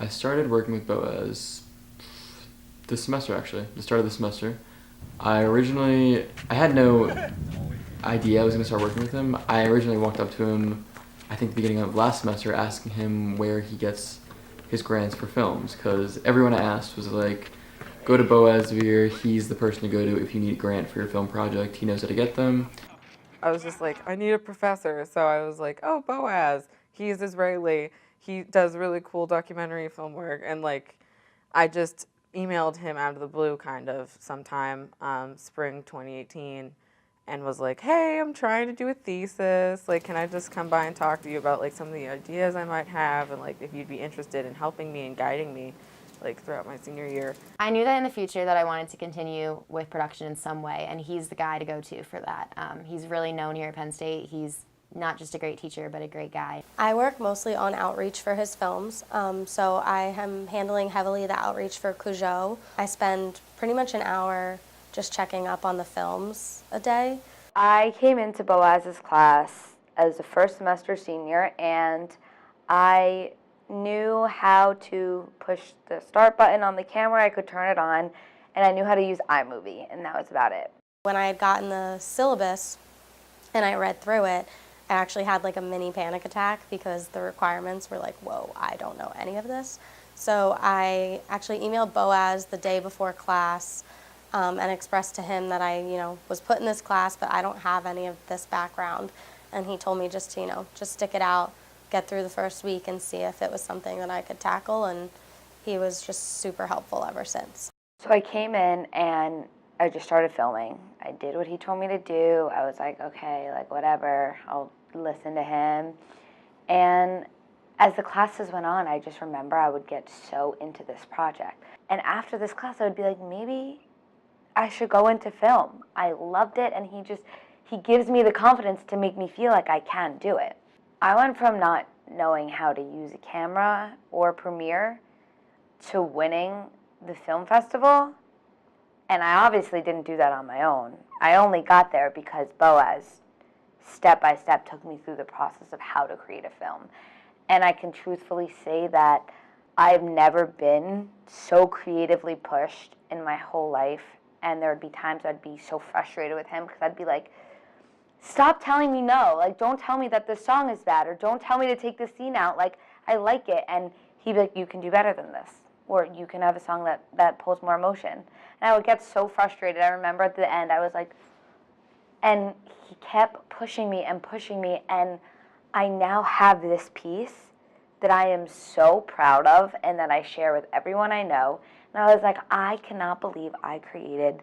I started working with Boaz this semester, actually, the start of the semester. I had no idea I was going to start working with him. I originally walked up to him, I think the beginning of last semester, asking him where he gets his grants for films, because everyone I asked was like, go to Boaz Dvir, he's the person to go to if you need a grant for your film project, he knows how to get them. I was just like, I need a professor. So I was like, oh, Boaz. He's Israeli. He does really cool documentary film work. And like, I just emailed him out of the blue kind of sometime, spring 2018, and was like, hey, I'm trying to do a thesis. Like, can I just come by and talk to you about like some of the ideas I might have, and like if you'd be interested in helping me and guiding me like throughout my senior year. I knew that in the future that I wanted to continue with production in some way, and he's the guy to go to for that. He's really known here at Penn State. He's not just a great teacher, but a great guy. I work mostly on outreach for his films, so I am handling heavily the outreach for Cujo. I spend pretty much an hour just checking up on the films a day. I came into Boaz's class as a first semester senior, and I knew how to push the start button on the camera, I could turn it on, and I knew how to use iMovie, and that was about it. When I had gotten the syllabus and I read through it, I actually had like a mini panic attack because the requirements were like, whoa, I don't know any of this. So I actually emailed Boaz the day before class and expressed to him that I, was put in this class, but I don't have any of this background. And he told me just to, just stick it out, get through the first week and see if it was something that I could tackle, and he was just super helpful ever since. So I came in and I just started filming. I did what he told me to do. I was like, okay, like whatever, I'll listen to him. And as the classes went on, I just remember I would get so into this project. And after this class, I would be like, maybe I should go into film. I loved it, and he gives me the confidence to make me feel like I can do it. I went from not knowing how to use a camera or Premiere to winning the film festival, and I obviously didn't do that on my own. I only got there because Boaz, step by step, took me through the process of how to create a film. And I can truthfully say that I've never been so creatively pushed in my whole life, and there would be times I'd be so frustrated with him because I'd be like, stop telling me no. Like, don't tell me that this song is bad, or don't tell me to take this scene out. Like, I like it. And he'd be like, you can do better than this. Or you can have a song that pulls more emotion. And I would get so frustrated. I remember at the end, I was like, and he kept pushing me, and I now have this piece that I am so proud of and that I share with everyone I know. And I was like, I cannot believe I created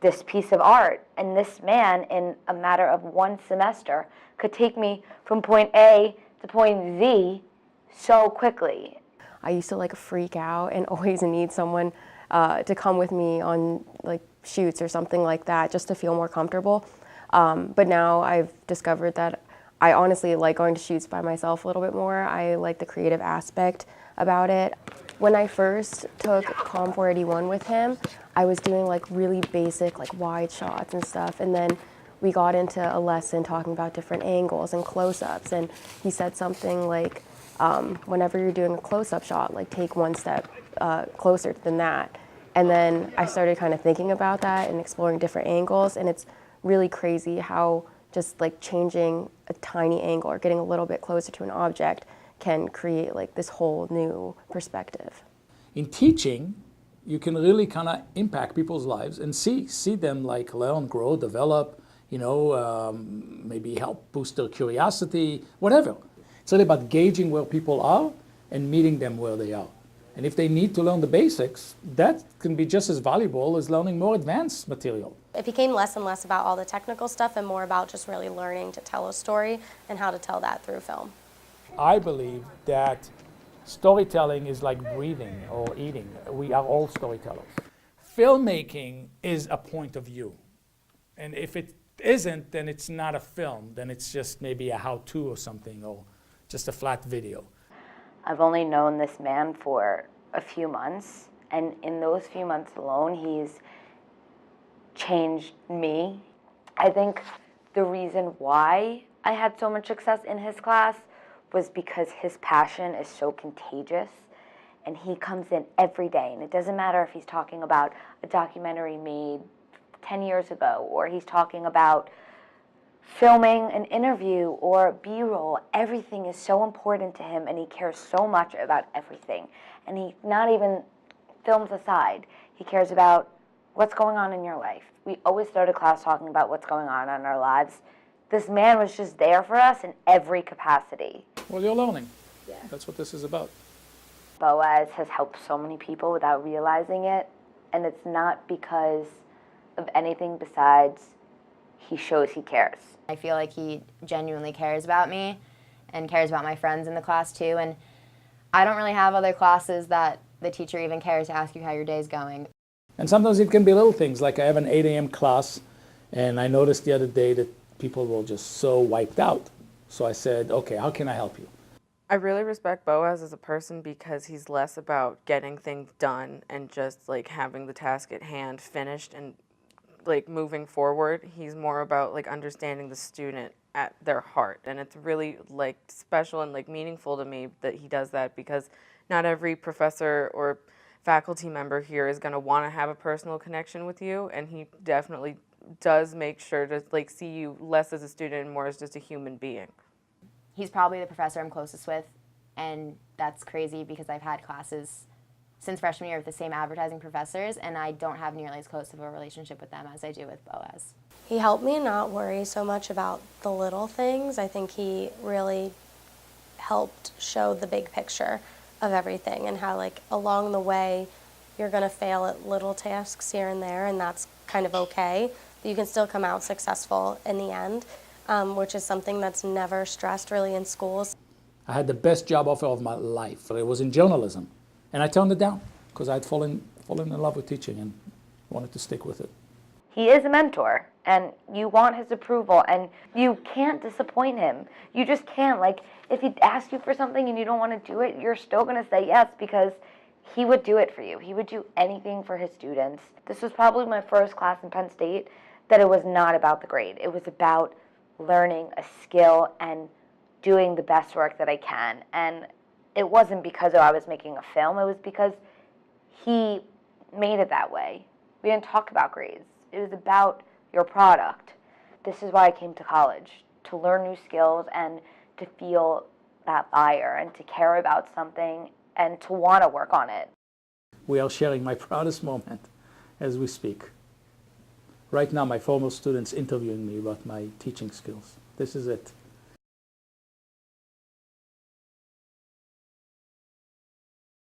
this piece of art, and this man in a matter of one semester could take me from point A to point Z so quickly. I used to like freak out and always need someone to come with me on like shoots or something like that just to feel more comfortable. But now I've discovered that I honestly like going to shoots by myself a little bit more. I like the creative aspect about it. When I first took Com 481 with him, I was doing like really basic like wide shots and stuff, and then we got into a lesson talking about different angles and close-ups, and he said something like, whenever you're doing a close-up shot, like take one step closer than that. And then I started kind of thinking about that and exploring different angles, and it's really crazy how just like changing a tiny angle or getting a little bit closer to an object can create like this whole new perspective. In teaching, you can really kind of impact people's lives and see them like learn, grow, develop, maybe help boost their curiosity, whatever. It's really about gauging where people are and meeting them where they are. And if they need to learn the basics, that can be just as valuable as learning more advanced material. It became less and less about all the technical stuff and more about just really learning to tell a story and how to tell that through film. I believe that storytelling is like breathing or eating. We are all storytellers. Filmmaking is a point of view. And if it isn't, then it's not a film. Then it's just maybe a how-to or something, or just a flat video. I've only known this man for a few months, and in those few months alone, he's changed me. I think the reason why I had so much success in his class was because his passion is so contagious, and he comes in every day, and it doesn't matter if he's talking about a documentary made 10 years ago, or he's talking about filming an interview or B-roll. Everything is so important to him, and he cares so much about everything. And he not even films aside, he cares about what's going on in your life. We always start a class talking about what's going on in our lives. This man was just there for us in every capacity. Well, you're learning. Yeah. That's what this is about. Boaz has helped so many people without realizing it, and it's not because of anything besides he shows he cares. I feel like he genuinely cares about me and cares about my friends in the class too, and I don't really have other classes that the teacher even cares to ask you how your day's going. And sometimes it can be little things, like I have an 8 a.m. class, and I noticed the other day that people were just so wiped out. So I said, okay, how can I help you? I really respect Boaz as a person because he's less about getting things done and just like having the task at hand finished and like moving forward. He's more about like understanding the student at their heart, and it's really like special and like meaningful to me that he does that, because not every professor or faculty member here is going to want to have a personal connection with you, and he definitely does make sure to like see you less as a student and more as just a human being. He's probably the professor I'm closest with, and that's crazy because I've had classes since freshman year with the same advertising professors, and I don't have nearly as close of a relationship with them as I do with Boaz. He helped me not worry so much about the little things. I think he really helped show the big picture of everything, and how like along the way you're going to fail at little tasks here and there, and that's kind of okay, but you can still come out successful in the end, which is something that's never stressed really in schools. I had the best job offer of my life. It was in journalism, and I turned it down because I'd fallen in love with teaching and wanted to stick with it. He is a mentor, and you want his approval, and you can't disappoint him. You just can't. Like, if he asks you for something and you don't want to do it, you're still going to say yes, because he would do it for you. He would do anything for his students. This was probably my first class in Penn State that it was not about the grade. It was about learning a skill and doing the best work that I can. And it wasn't because I was making a film. It was because he made it that way. We didn't talk about grades. It was about your product. This is why I came to college, to learn new skills and to feel that fire and to care about something and to want to work on it. We are sharing my proudest moment as we speak. Right now, my former students interviewing me about my teaching skills. This is it.